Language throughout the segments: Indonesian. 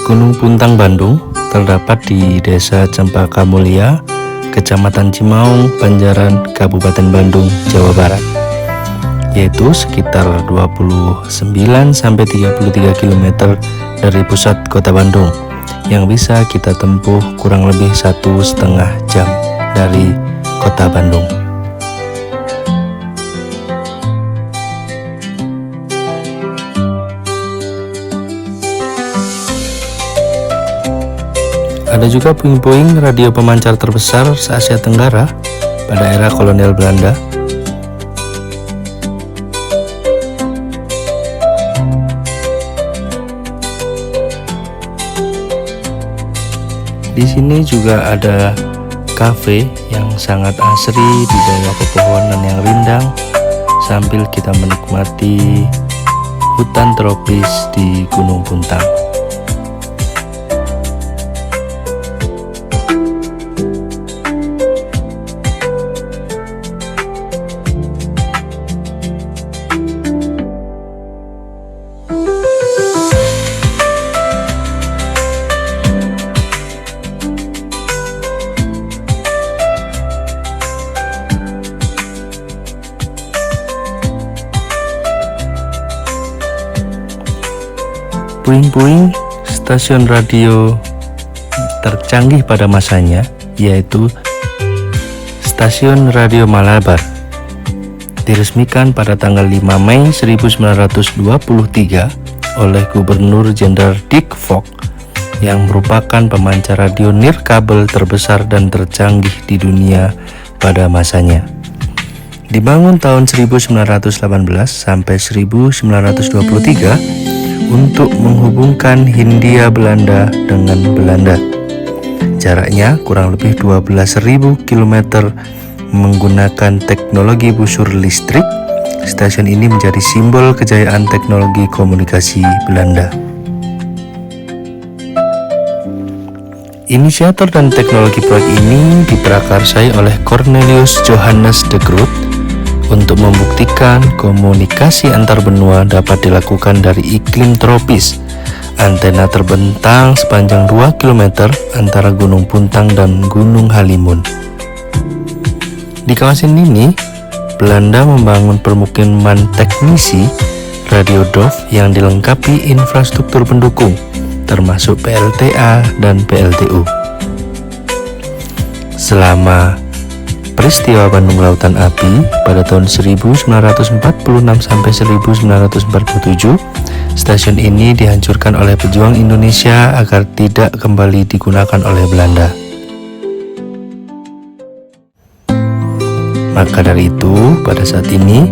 Gunung Puntang Bandung terdapat di Desa Cempaka Mulia, Kecamatan Cimaung, Banjaran, Kabupaten Bandung, Jawa Barat, yaitu sekitar 29-33 km dari pusat kota Bandung, yang bisa kita tempuh kurang lebih 1,5 jam dari kota Bandung. Ada juga puing-puing radio pemancar terbesar se-Asia Tenggara pada era kolonial Belanda. Di sini juga ada kafe yang sangat asri di bawah pepohonan yang rindang sambil kita menikmati hutan tropis di Gunung Puntang. Puing-puing stasiun radio tercanggih pada masanya yaitu Stasiun Radio Malabar, diresmikan pada tanggal 5 Mei 1923 oleh Gubernur Jenderal Dick Fogg, yang merupakan pemancar radio nirkabel terbesar dan tercanggih di dunia pada masanya. Dibangun tahun 1918 sampai 1923 untuk menghubungkan Hindia Belanda dengan Belanda. Jaraknya kurang lebih 12.000 km. Menggunakan teknologi busur listrik, stasiun ini menjadi simbol kejayaan teknologi komunikasi Belanda. Inisiator dan teknologi proyek ini diprakarsai oleh Cornelius Johannes de Groot untuk membuktikan komunikasi antar benua dapat dilakukan dari iklim tropis. Antena terbentang sepanjang 2 km antara Gunung Puntang dan Gunung Halimun. Di kawasan ini, Belanda membangun permukiman teknisi radiodorf yang dilengkapi infrastruktur pendukung, termasuk PLTA dan PLTU. Selama peristiwa Bandung Lautan Api pada tahun 1946 sampai 1947, stasiun ini dihancurkan oleh pejuang Indonesia agar tidak kembali digunakan oleh Belanda. Maka dari itu, pada saat ini,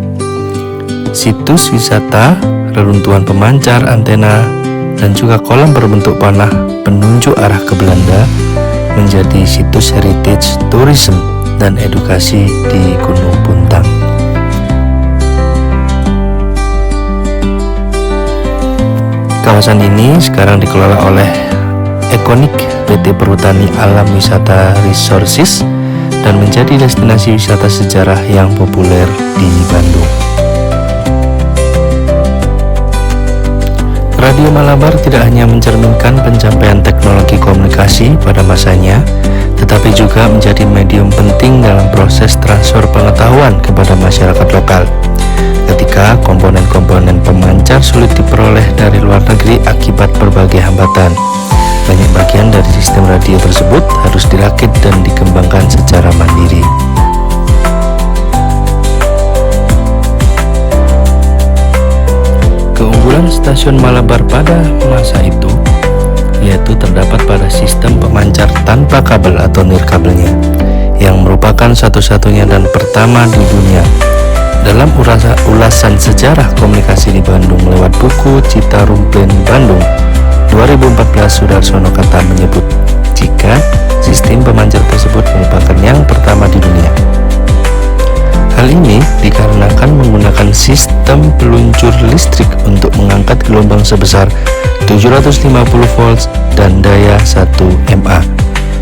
situs wisata, reruntuhan pemancar antena, dan juga kolam berbentuk panah penunjuk arah ke Belanda menjadi situs heritage tourism dan edukasi di Gunung Puntang. Kawasan ini sekarang dikelola oleh Econic PT Perhutani Alam Wisata Resources dan menjadi destinasi wisata sejarah yang populer di Bandung. Radio Malabar tidak hanya mencerminkan pencapaian teknologi komunikasi pada masanya, tetapi juga menjadi medium penting dalam proses transfer pengetahuan kepada masyarakat lokal. Ketika komponen-komponen pemancar sulit diperoleh dari luar negeri akibat berbagai hambatan, banyak bagian dari sistem radio tersebut harus dirakit dan dikembangkan secara mandiri. Keunggulan stasiun Malabar pada masa itu yaitu terdapat pada sistem pemancar tanpa kabel atau nirkabelnya, yang merupakan satu-satunya dan pertama di dunia. Dalam ulasan sejarah komunikasi di Bandung lewat buku Citarum Plan Bandung 2014, Sudarsono Kata menyebut jika sistem pemancar tersebut merupakan yang pertama di dunia. Hal ini dikarenakan menggunakan sistem peluncur listrik untuk mengangkat gelombang sebesar 750 volts dan daya 1 mA.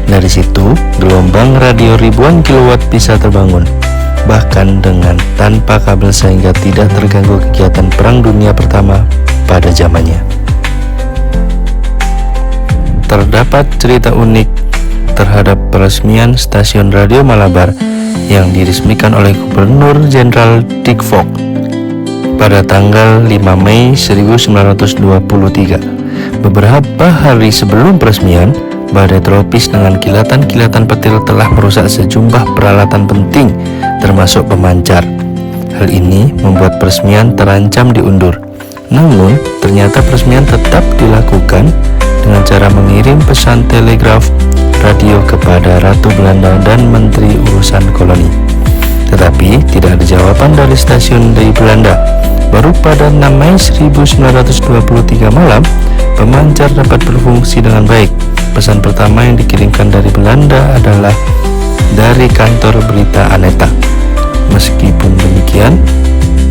Dari situ, gelombang radio ribuan kilowatt bisa terbangun, bahkan dengan tanpa kabel, sehingga tidak terganggu kegiatan Perang Dunia Pertama pada zamannya. terdapat cerita unik terhadap peresmian stasiun radio Malabar yang diresmikan oleh Gubernur Jenderal Dick Fogg pada tanggal 5 Mei 1923. Beberapa hari sebelum peresmian, badai tropis dengan kilatan-kilatan petir telah merusak sejumlah peralatan penting termasuk pemancar. Hal ini membuat peresmian terancam diundur. Namun, ternyata peresmian tetap dilakukan dengan cara mengirim pesan telegraf radio kepada Ratu Belanda dan Menteri Urusan Koloni. Tetapi tidak ada jawaban dari stasiun dari Belanda. Baru pada 6 Mei 1923 malam, pemancar dapat berfungsi dengan baik. Pesan pertama yang dikirimkan dari Belanda adalah dari kantor berita Aneta. Meskipun demikian,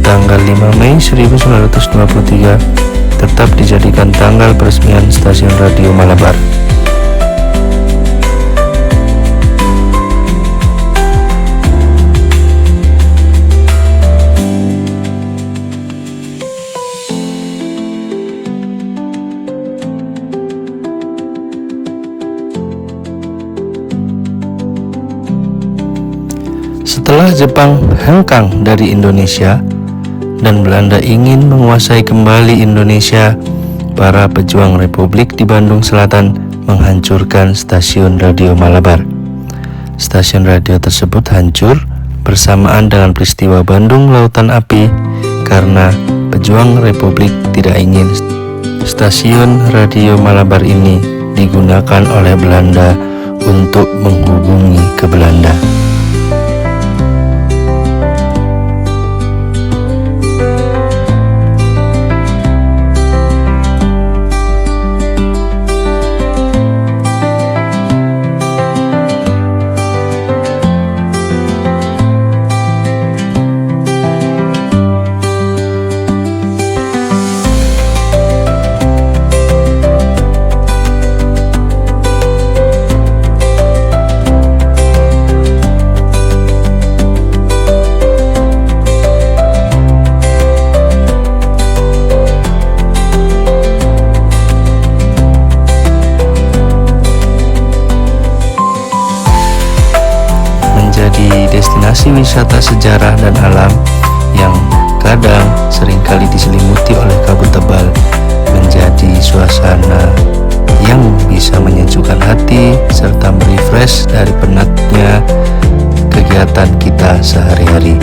tanggal 5 Mei 1923 tetap dijadikan tanggal peresmian stasiun radio Malabar. Setelah Jepang hengkang dari Indonesia dan Belanda ingin menguasai kembali Indonesia, para pejuang Republik di Bandung Selatan menghancurkan stasiun radio Malabar. Stasiun radio tersebut hancur bersamaan dengan peristiwa Bandung Lautan Api karena pejuang Republik tidak ingin stasiun radio Malabar ini digunakan oleh Belanda untuk menghubungi ke Belanda. Destinasi wisata sejarah dan alam yang kadang seringkali diselimuti oleh kabut tebal menjadi suasana yang bisa menyejukkan hati serta merefresh dari penatnya kegiatan kita sehari-hari.